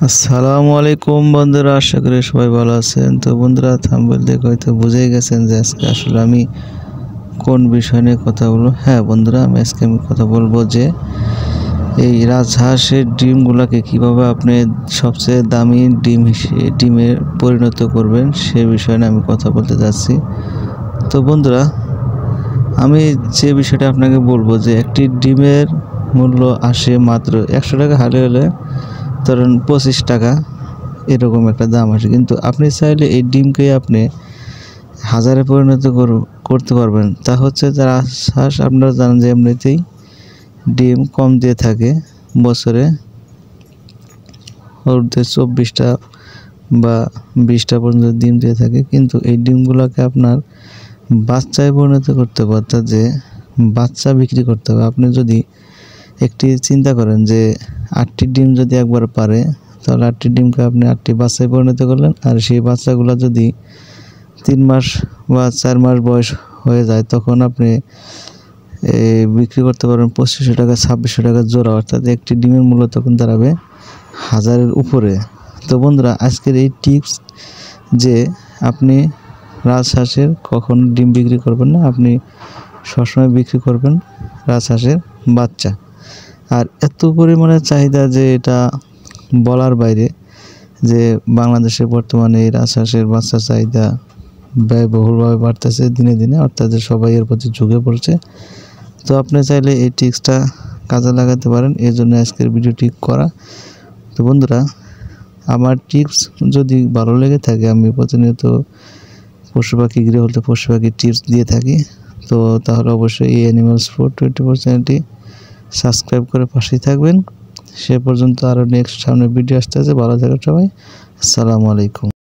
আসসালামু আলাইকুম বন্ধুরা, আশা করি সবাই ভালো আছেন। তো বন্ধুরা, থাম্বনেল দেখে হয়তো বুঝেই গেছেন যে আজকে আসলে আমি কোন বিষয় নিয়ে কথা বলবো। হ্যাঁ বন্ধুরা, আজকে আমি কথা বলবো যে এই রাজহাঁসের ডিমগুলোকে কিভাবে আপনি সবচেয়ে দামি ডিমে পরিণত করবেন সে বিষয় নিয়ে আমি কথা বলতে যাচ্ছি। তো বন্ধুরা, আমি যে বিষয়টা আপনাকে বলবো যে একটি ডিমের মূল্য আসে মাত্র 100 টাকা, হালে হলে ধরেন 25 টাকা, এরকম একটা দাম আসে। কিন্তু আপনি চাইলে এই ডিমকে আপনি হাজারে পরিণত করতে পারবেন। তা হচ্ছে যারা হাঁস, আপনারা জানেন যে এমনিতেই ডিম কম দিয়ে থাকে, বছরে ওদের 24টা বা 20টা পর্যন্ত ডিম দিয়ে থাকে। কিন্তু এই ডিমগুলোকে আপনার বাচ্চায় পরিণত করতে হবে, অর্থাৎ যে বাচ্চা বিক্রি করতে হবে। আপনি যদি একটি চিন্তা করেন যে 8টি ডিম যদি একবার পারে, তাহলে 8টি ডিমকে আপনি 8টি বাচ্চায় পরিণত করলেন। আর সেই বাচ্চাগুলো যদি 3 মাস বা 4 মাস বয়স হয়ে যায়, তখন আপনি বিক্রি করতে পারবেন 2500 টাকা, 2600 টাকা জোড়া। অর্থাৎ একটি ডিমের মূল্য তখন দাঁড়াবে 1000-এর উপরে। তো বন্ধুরা, আজকের এই টিপস যে আপনি রাজহাঁসের কখনো ডিম বিক্রি করবেন না, আপনি সবসময় বিক্রি করবেন রাজহাঁসের বাচ্চা। আর এত পরিমাণে চাহিদা যে এটা বলার বাইরে, যে বাংলাদেশে বর্তমানে এই রাজহাঁসের বাচ্চা চাহিদা ব্যয়বহুলভাবে বাড়তেছে দিনে দিনে, অর্থাৎ সবাই এর প্রতি ঝুঁকে পড়ছে। তো আপনি চাইলে এই টিপসটা কাজে লাগাতে পারেন, এই জন্য আজকের ভিডিওটি করা। তো বন্ধুরা, আমার টিপস যদি ভালো লেগে থাকে, আমি প্রতিনিয়ত পশু পাখি গৃহপালিত পশু পাখির টিপস দিয়ে থাকি। তো তাহলে অবশ্যই এই অ্যানিমালস ফুড 24 চ্যানেলটি সাবস্ক্রাইব করে পাশেই থাকবেন। সে পর্যন্ত আরও নেক্সট সামনে ভিডিও আসতে আছে। ভালো থাকবেন সবাই। আসসালামু আলাইকুম।